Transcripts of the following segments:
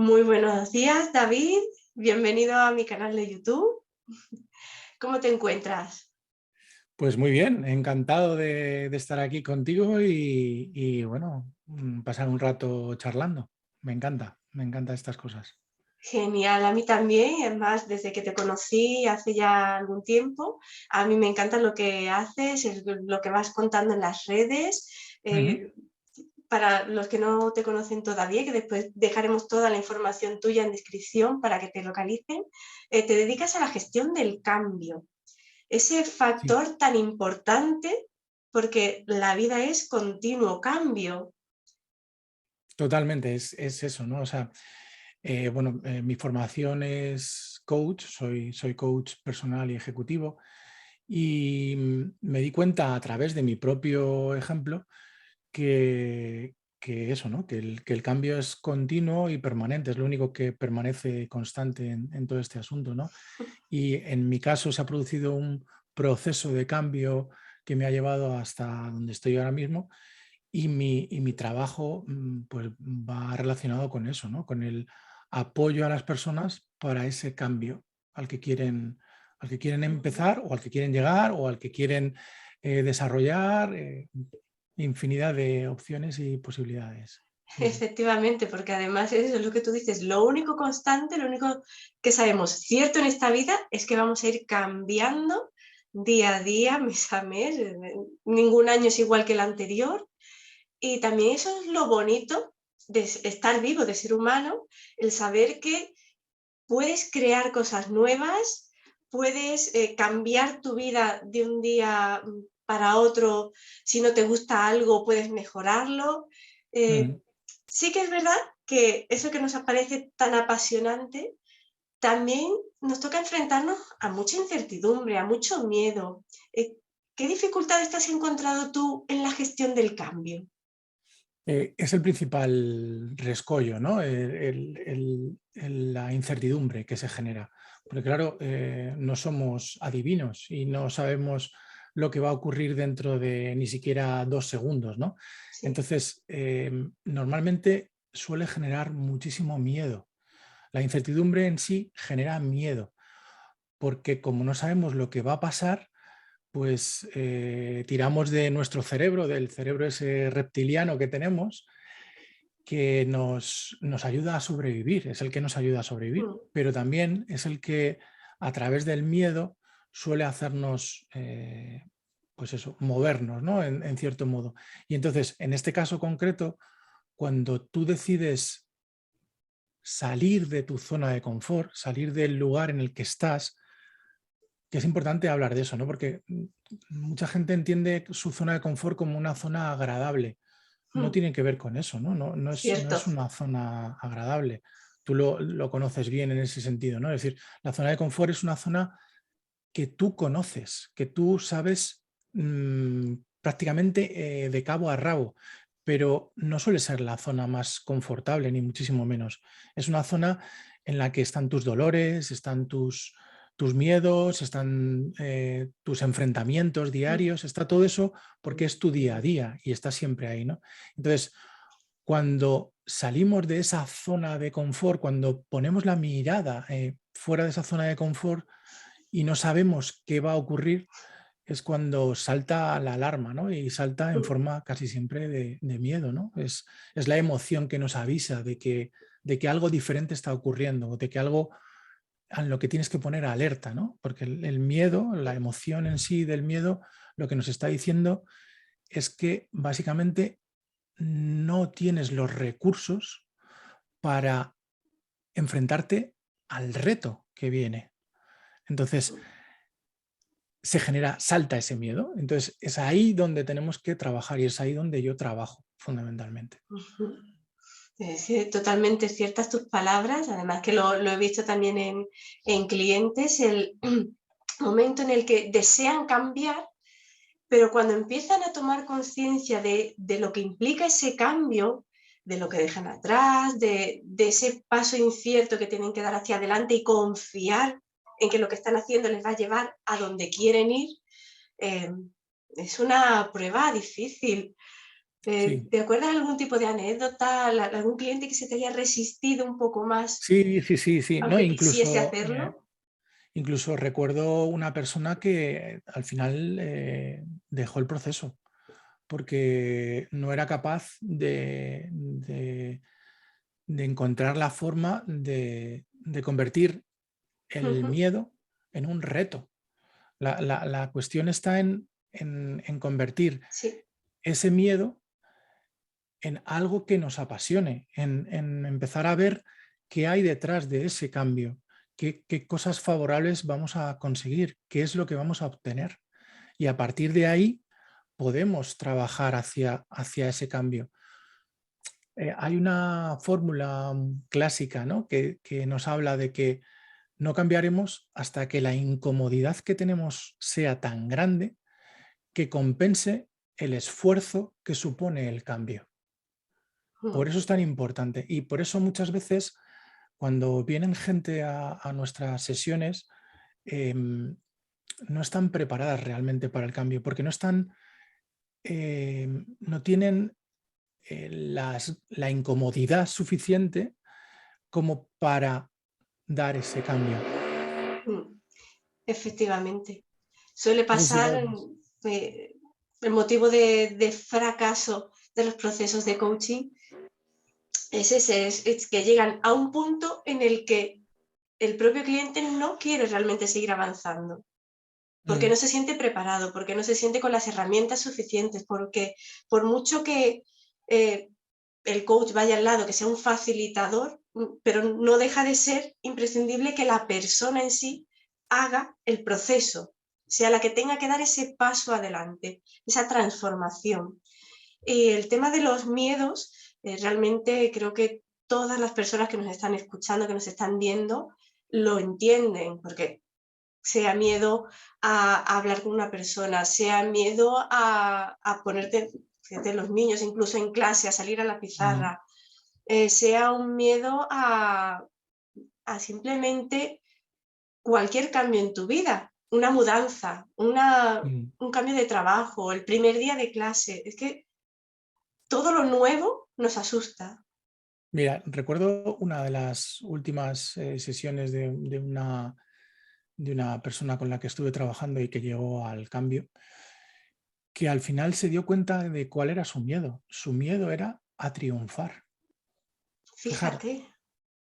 Muy buenos días, David. Bienvenido a mi canal de YouTube. ¿Cómo te encuentras? Pues muy bien, encantado de estar aquí contigo bueno, pasar un rato charlando. Me encantan estas cosas. Genial, a mí también. Además, desde que te conocí hace ya algún tiempo, a mí me encanta lo que haces, lo que vas contando en las redes. Ujú. Eh, para los que no te conocen todavía, que después dejaremos toda la información tuya en descripción para que te localicen, te dedicas a la gestión del cambio. Ese Sí, factor tan importante porque la vida es continuo cambio. totalmente, es eso, ¿no? O sea, mi formación es coach, soy coach personal y ejecutivo y me di cuenta a través de mi propio ejemplo que eso, ¿no? Que el cambio es continuo y permanente, es lo único que permanece constante en todo este asunto, ¿no? Y en mi caso se ha producido un proceso de cambio que me ha llevado hasta donde estoy ahora mismo y mi trabajo pues va relacionado con eso, ¿no? Con el apoyo a las personas para ese cambio al que quieren empezar o al que quieren llegar o al que quieren desarrollar infinidad de opciones y posibilidades. Sí, sí. Efectivamente, porque además eso es lo que tú dices, lo único constante, lo único que sabemos cierto en esta vida es que vamos a ir cambiando día a día, mes a mes, ningún año es igual que el anterior. Y también eso es lo bonito de estar vivo, de ser humano, el saber que puedes crear cosas nuevas, puedes cambiar tu vida de un día para otro. Si no te gusta algo, puedes mejorarlo. Eh, Mm. sí que es verdad que eso que nos parece tan apasionante, también nos toca enfrentarnos a mucha incertidumbre, a mucho miedo. ¿Qué dificultades te has encontrado tú en la gestión del cambio? Es el principal rescollo, ¿no? La incertidumbre que se genera. Porque claro, no somos adivinos y no sabemos lo que va a ocurrir dentro de ni siquiera 2 segundos, ¿no? Sí. Entonces, normalmente suele generar muchísimo miedo. La incertidumbre en sí genera miedo, porque como no sabemos lo que va a pasar, pues tiramos de nuestro cerebro, del cerebro ese reptiliano que tenemos, que nos ayuda a sobrevivir, es el que nos ayuda a sobrevivir, Mm. pero también es el que a través del miedo suele hacernos, pues eso, movernos, ¿no? En cierto modo. Y entonces, en este caso concreto, cuando tú decides salir de tu zona de confort, salir del lugar en el que estás, que es importante hablar de eso, ¿no? Porque mucha gente entiende su zona de confort como una zona agradable. No Mm. tiene que ver con eso, ¿no? No es Cierto. una zona agradable. Tú lo conoces bien en ese sentido, ¿no? Es decir, la zona de confort es una zona que tú conoces, que tú sabes prácticamente de cabo a rabo, pero no suele ser la zona más confortable, ni muchísimo menos. Es una zona en la que están tus dolores, están tus miedos, están tus enfrentamientos Mm. diarios, está todo eso porque es tu día a día y está siempre ahí, ¿no? Entonces, cuando salimos de esa zona de confort, cuando ponemos la mirada fuera de esa zona de confort y no sabemos qué va a ocurrir, es cuando salta la alarma, ¿no? Y salta en Mm. forma casi siempre de miedo, ¿no? Es la emoción que nos avisa de que algo diferente está ocurriendo, de que algo a lo que tienes que poner alerta, ¿no? Porque el miedo, la emoción en sí del miedo, lo que nos está diciendo es que básicamente no tienes los recursos para enfrentarte al reto que viene. Entonces, salta ese miedo. Entonces, es ahí donde tenemos que trabajar y es ahí donde yo trabajo fundamentalmente. Ujú. Sí, totalmente ciertas tus palabras, además que lo he visto también en clientes, el momento en el que desean cambiar, pero cuando empiezan a tomar conciencia de lo que implica ese cambio, de lo que dejan atrás, de ese paso incierto que tienen que dar hacia adelante y confiar en que lo que están haciendo les va a llevar a donde quieren ir, eh, es una prueba difícil. Sí, ¿Te acuerdas de algún tipo de anécdota, algún cliente que se te haya resistido un poco más, sí, sí, sí, sí. No, aunque quisiese incluso, hacerlo? incluso recuerdo una persona que al final dejó el proceso porque no era capaz de encontrar la forma de convertir el Ujú. miedo en un reto. La cuestión está en convertir Sí. ese miedo en algo que nos apasione, en empezar a ver qué hay detrás de ese cambio, qué cosas favorables vamos a conseguir, qué es lo que vamos a obtener. Y a partir de ahí podemos trabajar hacia ese cambio. Hay una fórmula clásica, ¿no? que nos habla de que no cambiaremos hasta que la incomodidad que tenemos sea tan grande que compense el esfuerzo que supone el cambio. Por Mm. eso es tan importante y por eso muchas veces cuando vienen gente a nuestras sesiones no están preparadas realmente para el cambio porque no tienen la incomodidad suficiente como para dar ese cambio. Mm. Efectivamente. Suele No sé si pasar, eh, el motivo de fracaso de los procesos de coaching es ese, es que llegan a un punto en el que el propio cliente no quiere realmente seguir avanzando, porque Mm, no se siente preparado, porque no se siente con las herramientas suficientes, porque por mucho que eh, el coach vaya al lado, que sea un facilitador, pero no deja de ser imprescindible que la persona en sí haga el proceso, sea la que tenga que dar ese paso adelante, esa transformación. Y el tema de los miedos, realmente creo que todas las personas que nos están escuchando, que nos están viendo, lo entienden, porque sea miedo a hablar con una persona, sea miedo a ponerte, fíjate, los niños incluso en clase, a salir a la mm, pizarra, sea un miedo a simplemente cualquier cambio en tu vida, una mudanza, mm. un cambio de trabajo, el primer día de clase. Es que todo lo nuevo nos asusta. Mira, recuerdo una de las últimas sesiones de una persona con la que estuve trabajando y que llegó al cambio, que al final se dio cuenta de cuál era su miedo. Su miedo era a triunfar. Fijar, Fíjate.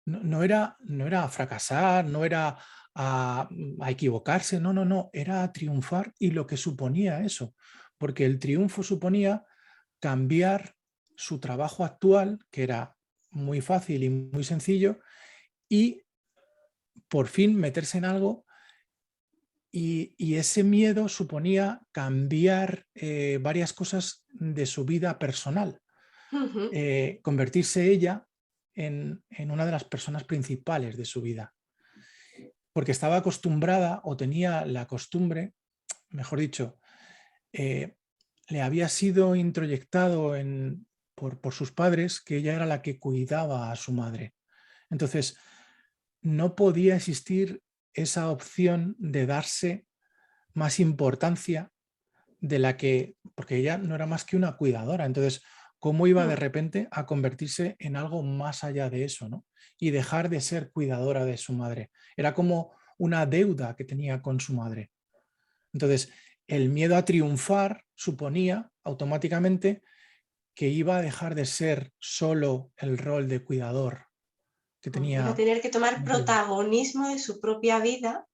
no era a fracasar, no era a equivocarse, no, no, no, era a triunfar y lo que suponía eso, porque el triunfo suponía cambiar su trabajo actual, que era muy fácil y muy sencillo, y por fin meterse en algo y ese miedo suponía cambiar varias cosas de su vida personal, Ujú. convertirse ella en una de las personas principales de su vida, porque estaba acostumbrada o tenía la costumbre, mejor dicho, eh, le había sido introyectado por sus padres que ella era la que cuidaba a su madre. Entonces, no podía existir esa opción de darse más importancia de la que, porque ella no era más que una cuidadora, entonces, ¿cómo iba de Mm. repente a convertirse en algo más allá de eso, ¿no? Y dejar de ser cuidadora de su madre? Era como una deuda que tenía con su madre. Entonces, el miedo a triunfar suponía automáticamente que iba a dejar de ser solo el rol de cuidador que Iba a tenía tener que tomar anterior. protagonismo de su propia vida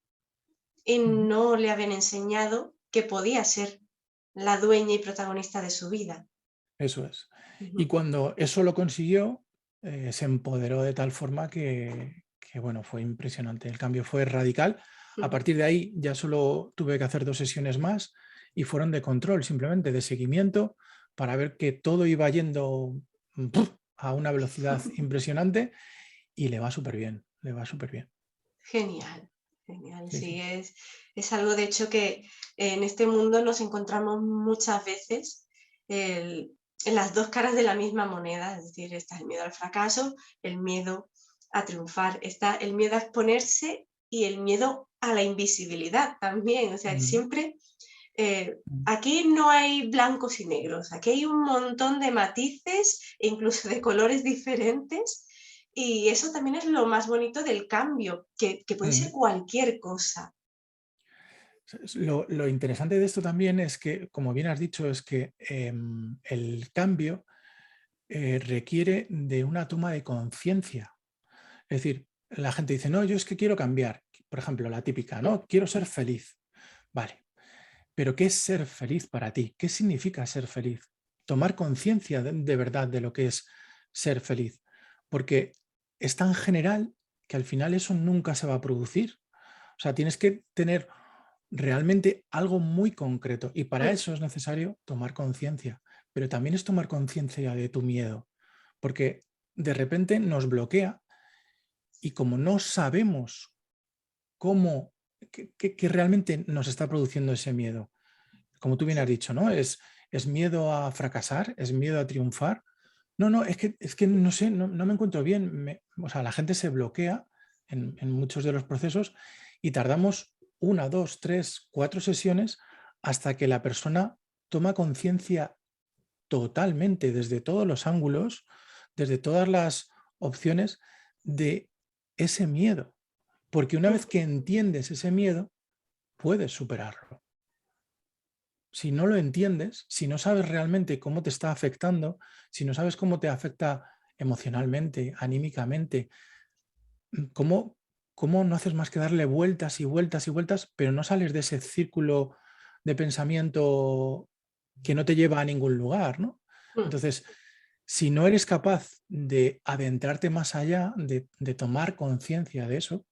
y Ujú. no le habían enseñado que podía ser la dueña y protagonista de su vida. Eso es. Y Ujú. cuando eso lo consiguió, se empoderó de tal forma bueno, fue impresionante. El cambio fue radical. A Ujú. partir de ahí ya solo tuve que hacer 2 sesiones más y fueron de control, simplemente de seguimiento, para ver que todo iba yendo a una velocidad impresionante y le va súper bien, le va súper bien. Genial, genial. Sí, Sí, sí. es algo de hecho que en este mundo nos encontramos muchas veces en las dos caras de la misma moneda, es decir, está el miedo al fracaso, el miedo a triunfar, está el miedo a exponerse y el miedo a la invisibilidad también. O sea, Mm, siempre aquí no hay blancos y negros, aquí hay un montón de matices e incluso de colores diferentes, y eso también es lo más bonito del cambio, que puede ser Ujú. cualquier cosa. Lo interesante de esto también es que, como bien has dicho, es que el cambio requiere de una toma de conciencia. Es decir, la gente dice, no, yo es que quiero cambiar. Por ejemplo, la típica, Mm, ¿no? Quiero ser feliz. Vale, pero ¿qué es ser feliz para ti? ¿Qué significa ser feliz? Tomar conciencia de verdad de lo que es ser feliz. Porque es tan general que al final eso nunca se va a producir. O sea, tienes que tener realmente algo muy concreto y para mm, eso es necesario tomar conciencia, pero también es tomar conciencia de tu miedo, porque de repente nos bloquea y como no sabemos cómo, qué realmente nos está produciendo ese miedo, como tú bien has sí. dicho, ¿no? Es miedo a fracasar, es miedo a triunfar. No, no, es que no sé, no me encuentro bien. O sea, la gente se bloquea en muchos de los procesos y tardamos 1, 2, 3, 4 sesiones hasta que la persona toma conciencia totalmente desde todos los ángulos, desde todas las opciones de ese miedo. Porque una Mm, vez que entiendes ese miedo, puedes superarlo. Si no lo entiendes, si no sabes realmente cómo te está afectando, si no sabes cómo te afecta emocionalmente, anímicamente, ¿cómo no haces más que darle vueltas y vueltas y vueltas, pero no sales de ese círculo de pensamiento que no te lleva a ningún lugar, ¿no? mm. Entonces, si no eres capaz de adentrarte más allá, de tomar conciencia de eso,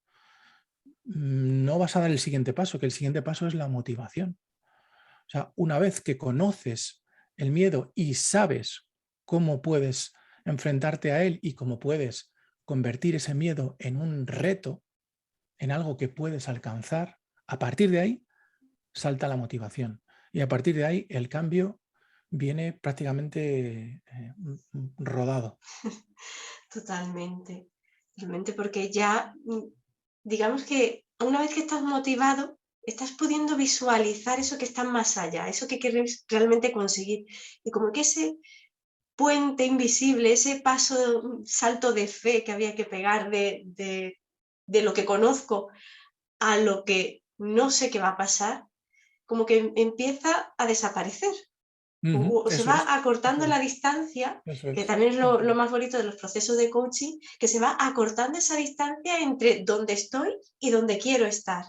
no vas a dar el siguiente paso, que el siguiente paso es la motivación. O sea, una vez que conoces el miedo y sabes cómo puedes enfrentarte a él y cómo puedes convertir ese miedo en un reto, en algo que puedes alcanzar, a partir de ahí salta la motivación. Y a partir de ahí el cambio viene prácticamente rodado. Totalmente, totalmente, porque ya, digamos que una vez que estás motivado, estás pudiendo visualizar eso que está más allá, eso que quieres realmente conseguir. Y como que ese puente invisible, ese paso, salto de fe que había que pegar de lo que conozco a lo que no sé qué va a pasar, como que empieza a desaparecer. Ujú, O se eso va es, acortando eso la es, distancia, eso que es, también es eso lo es. más bonito de los procesos de coaching, que se va acortando esa distancia entre donde estoy y donde quiero estar.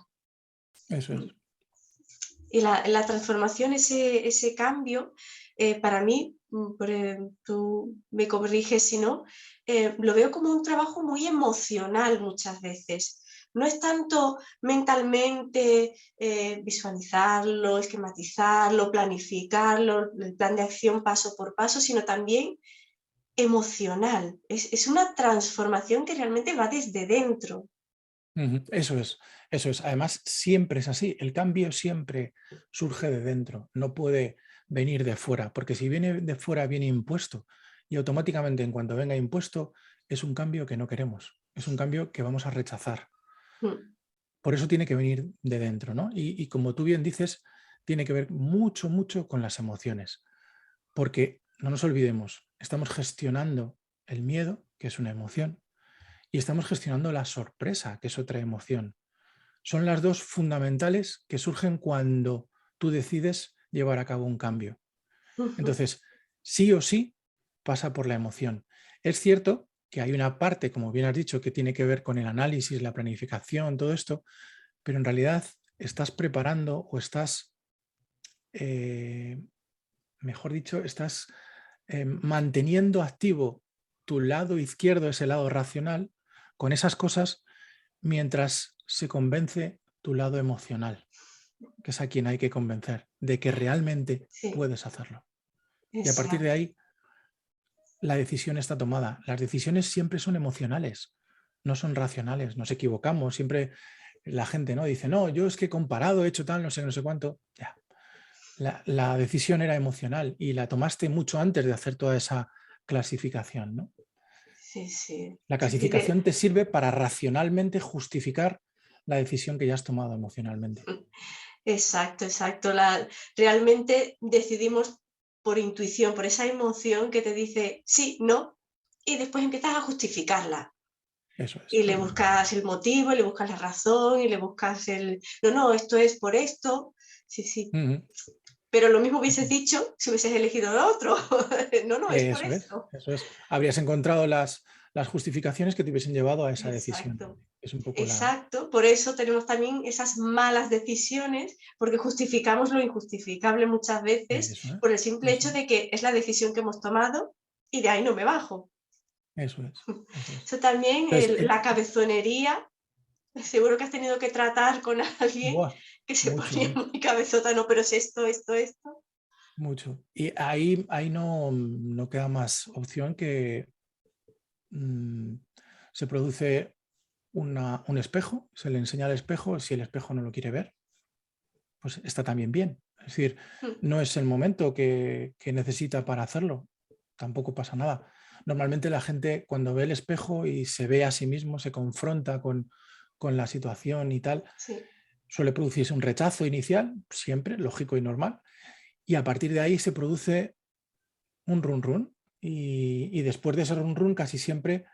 Eso es. Mm. Y la transformación, ese cambio, para mí, tú me corriges si no, lo veo como un trabajo muy emocional muchas veces. No es tanto mentalmente visualizarlo, esquematizarlo, planificarlo, el plan de acción paso por paso, sino también emocional. Es una transformación que realmente va desde dentro. Ujú, eso es, eso es. Además, siempre es así. El cambio siempre surge de dentro, no puede venir de fuera, porque si viene de fuera viene impuesto y automáticamente en cuanto venga impuesto es un cambio que no queremos, es un cambio que vamos a rechazar. Mm, Por eso tiene que venir de dentro, ¿no? Y como tú bien dices, tiene que ver mucho, mucho con las emociones, porque no nos olvidemos, estamos gestionando el miedo, que es una emoción, y estamos gestionando la sorpresa, que es otra emoción. Son las dos fundamentales que surgen cuando tú decides llevar a cabo un cambio. ujú, Entonces, sí o sí pasa por la emoción. Es cierto que hay una parte, como bien has dicho, que tiene que ver con el análisis, la planificación, todo esto, pero en realidad estás preparando o estás, eh, mejor dicho, estás manteniendo activo tu lado izquierdo, ese lado racional, con esas cosas mientras se convence tu lado emocional, que es a quien hay que convencer de que realmente sí, puedes hacerlo. Y a partir de exacto. ahí, la decisión está tomada. Las decisiones siempre son emocionales, no son racionales, nos equivocamos. Siempre la gente no dice, no, yo es que he comparado, he hecho tal, no sé cuánto. Ya. La decisión era emocional y la tomaste mucho antes de hacer toda esa clasificación, ¿no? Sí, sí. La Sí, sí, clasificación te sirve para racionalmente justificar la decisión que ya has tomado emocionalmente. Exacto, exacto. Realmente decidimos por intuición, por esa emoción que te dice sí, no, y después empiezas a justificarla. Eso es. Y le buscas el motivo, y le buscas la razón, y le buscas no, no, esto es por esto. Sí, sí. Ujú. Pero lo mismo Eso hubieses es. dicho si hubieses elegido lo otro. No, no, es por Eso es, esto. eso es. Habrías encontrado las justificaciones que te hubiesen llevado a esa decisión. Exacto. Es un poco la... Exacto, por eso tenemos también esas malas decisiones, porque justificamos lo injustificable muchas veces Eso es, por el simple eso hecho es, de que es la decisión que hemos tomado y de ahí no me bajo. eso es, eso es. Eso también, Entonces, la cabezonería, seguro que has tenido que tratar con alguien buah, que se mucho, ponía mucho, muy cabezota, no, pero es esto, esto, esto. mucho. Y ahí no queda más opción que mm, se produce un espejo, se le enseña al espejo, si el espejo no lo quiere ver, pues está también bien. Es decir, Mm, no es el momento que necesita para hacerlo, tampoco pasa nada. Normalmente la gente cuando ve el espejo y se ve a sí mismo, se confronta con la situación y tal, sí. suele producirse un rechazo inicial, siempre, lógico y normal, y a partir de ahí se produce un run run y después de ese run run casi siempre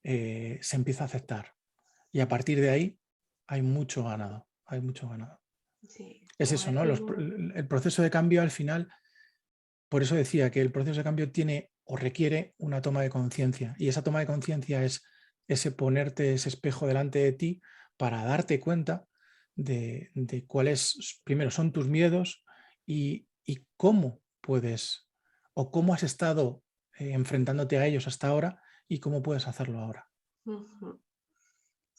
se empieza a aceptar. Y a partir de ahí hay mucho ganado, hay mucho ganado. Sí, Es como eso, ¿no? decimos. El proceso de cambio al final, por eso decía que el proceso de cambio tiene o requiere una toma de conciencia. Y esa toma de conciencia es ese ponerte ese espejo delante de ti para darte cuenta de cuáles, primero, son tus miedos y cómo puedes o cómo has estado enfrentándote a ellos hasta ahora y cómo puedes hacerlo ahora. Ujú.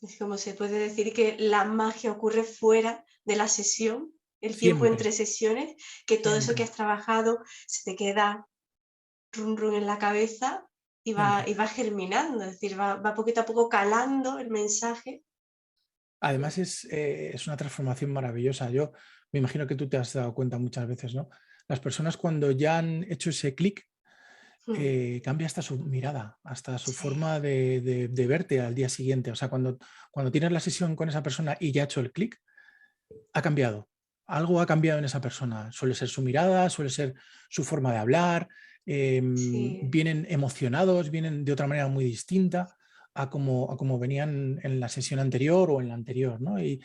Es como se puede decir que la magia ocurre fuera de la sesión, el tiempo entre Siempre, sesiones, que todo eso que siempre, has trabajado se te queda run run en la cabeza siempre. y va germinando, es decir, va poquito a poco calando el mensaje. Además es una transformación maravillosa. Yo me imagino que tú te has dado cuenta muchas veces, ¿no? Las personas cuando ya han hecho ese clic, Mm, cambia hasta su mirada, hasta su sí, forma de verte al día siguiente. O sea, cuando tienes la sesión con esa persona y ya ha hecho el clic, ha cambiado. Algo ha cambiado en esa persona. Suele ser su mirada, suele ser su forma de hablar. sí, Vienen emocionados, vienen de otra manera muy distinta a como venían en la sesión anterior o en la anterior, ¿no? Y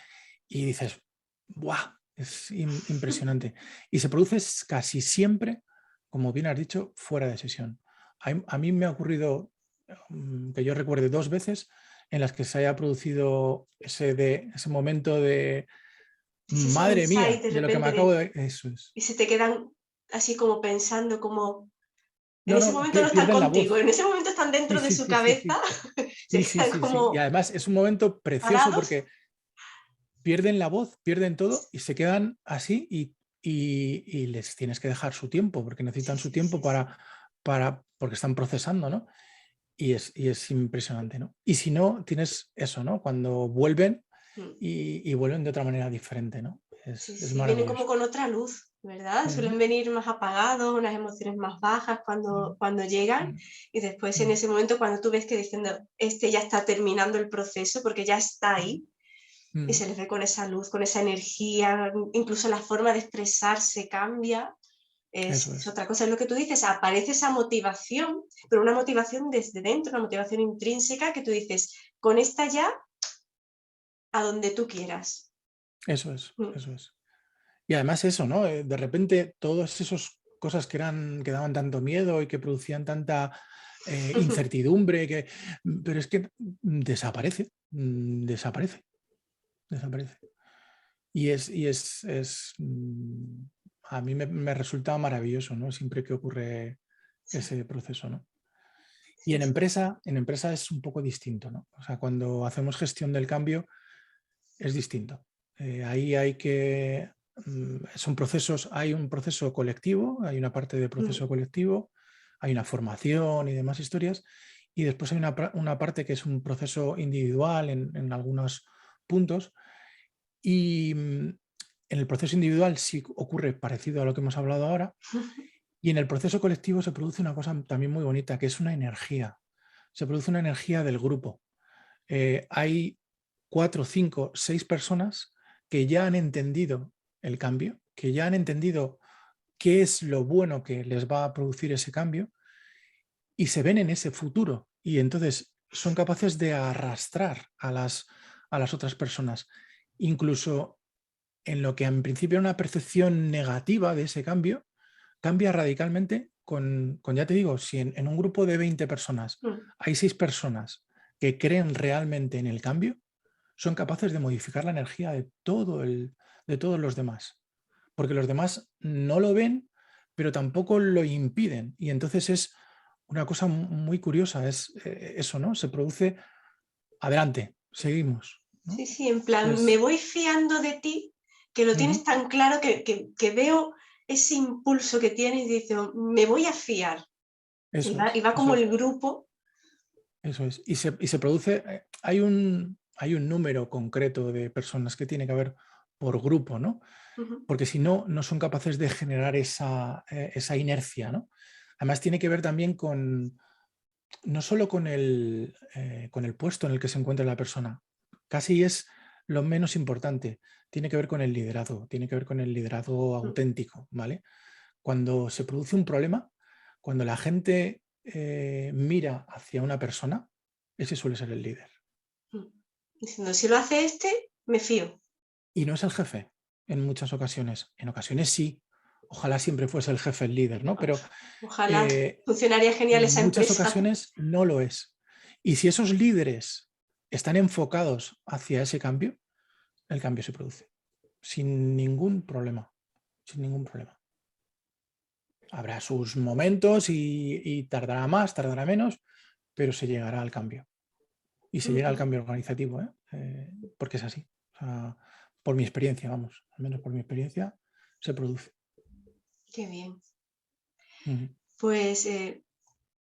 dices, ¡buah! Es impresionante. Y se produce casi siempre, como bien has dicho, fuera de sesión. A mí me ha ocurrido, que yo recuerde, 2 veces en las que se haya producido ese momento de es esos madre insights mía, de de lo que me repente acabo de... Eso es. y se te quedan así como pensando, como en No, ese no, momento no están pierden la contigo, voz. en ese momento están Sí, dentro de sí, su sí, sí, cabeza, sí. se Sí, sí, quedan sí, sí. Y como además es un momento precioso parados. porque pierden la voz, pierden todo y se quedan así y les tienes que dejar su tiempo porque Sí, necesitan su sí, tiempo sí, sí. porque están procesando, ¿no? Y es impresionante, ¿no? Y si no, tienes eso, ¿no? Cuando vuelven Mm. y vuelven de otra manera diferente, ¿no? Sí, Es sí, vienen como maravilloso. con otra luz, ¿verdad? Ujú, Suelen venir más apagados, unas emociones más bajas ujú, cuando llegan ujú, y después en ujú, ese momento cuando tú ves que diciendo, este ya está terminando el proceso porque ya está ujú, ahí y ujú. se les ve con esa luz, con esa energía, incluso la forma de expresarse cambia, Eso es es. otra cosa, es lo que tú dices, aparece esa motivación, pero una motivación desde dentro, una motivación intrínseca que tú dices, con esta ya a donde tú quieras. Eso es, Mm. eso es. Y además eso, ¿no? De repente todas esas cosas que daban tanto miedo y que producían tanta incertidumbre, pero es que desaparece, desaparece, desaparece. A mí me resulta maravilloso, ¿no? Siempre que ocurre Sí, ese proceso, ¿no? Y sí, sí. en empresa es un poco distinto, ¿no? O sea, cuando hacemos gestión del cambio es distinto. Ahí hay que, son procesos, hay un proceso colectivo, hay una parte de Mm. proceso colectivo, hay una formación y demás historias, y después hay una parte que es un proceso individual en algunos puntos, y en el proceso individual sí ocurre parecido a lo que hemos hablado ahora, y en el proceso colectivo se produce una cosa también muy bonita, que es una energía. Se produce una energía del grupo. Hay 4, 5, 6 personas que ya han entendido el cambio, que ya han entendido qué es lo bueno que les va a producir ese cambio y se ven en ese futuro y entonces son capaces de arrastrar a las otras personas, incluso en lo que en principio era una percepción negativa de ese cambio, cambia radicalmente con ya te digo, si en un grupo de 20 personas hay 6 personas que creen realmente en el cambio, son capaces de modificar la energía de todos los demás. Porque los demás no lo ven, pero tampoco lo impiden. Y entonces es una cosa muy curiosa, es eso, ¿no? Se produce, adelante, seguimos, ¿no? Sí, sí, en plan, me Entonces, voy fiando de ti, que lo tienes tan claro que veo ese impulso que tienes y dices, me voy a fiar. eso Y va eso como es. el grupo. Eso es. Y se produce, hay un número concreto de personas que tiene que haber por grupo, ¿no? Ujú, Porque si no, no son capaces de generar esa inercia, ¿no? Además tiene que ver también no solo con el puesto en el que se encuentra la persona, casi es lo menos importante, tiene que ver con el liderazgo, tiene que ver con el liderazgo mm, auténtico, ¿vale? Cuando se produce un problema, cuando la gente mira hacia una persona, ese suele ser el líder. mm. Diciendo, si lo hace este, me fío. Y no es el jefe en muchas ocasiones. En ocasiones sí. Ojalá siempre fuese el jefe el líder, ¿no? Pero Ojalá funcionaría genial en esa muchas empresa. ocasiones no lo es. Y si esos líderes están enfocados hacia ese cambio, el cambio se produce. Sin ningún problema. Sin ningún problema. Habrá sus momentos y tardará más, tardará menos, pero se llegará al cambio. Y se llega al Ujú, cambio organizativo, porque es así. O sea, por mi experiencia, vamos, al menos por mi experiencia, se produce. qué bien. Ujú. Pues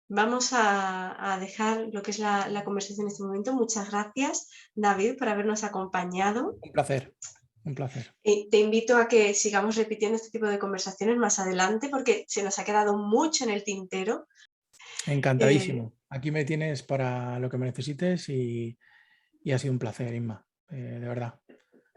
vamos a dejar lo que es la conversación en este momento. Muchas gracias, David, por habernos acompañado. Un placer, un placer. Te invito a que sigamos repitiendo este tipo de conversaciones más adelante porque se nos ha quedado mucho en el tintero. Eh, Encantadísimo. Aquí me tienes para lo que me necesites y ha sido un placer, Inma. De verdad.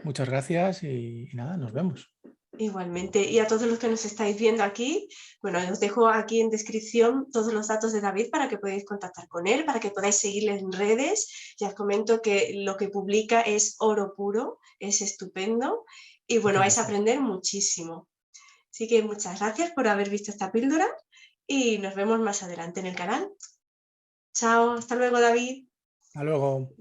Muchas gracias y nada, nos vemos. Igualmente, y a todos los que nos estáis viendo aquí, bueno, os dejo aquí en descripción todos los datos de David para que podáis contactar con él, para que podáis seguirle en redes. Ya os comento que lo que publica es oro puro, es estupendo y bueno, Muchas vais a gracias. aprender muchísimo. Así que muchas gracias por haber visto esta píldora y nos vemos más adelante en el canal. Chao, hasta luego, David. Hasta luego.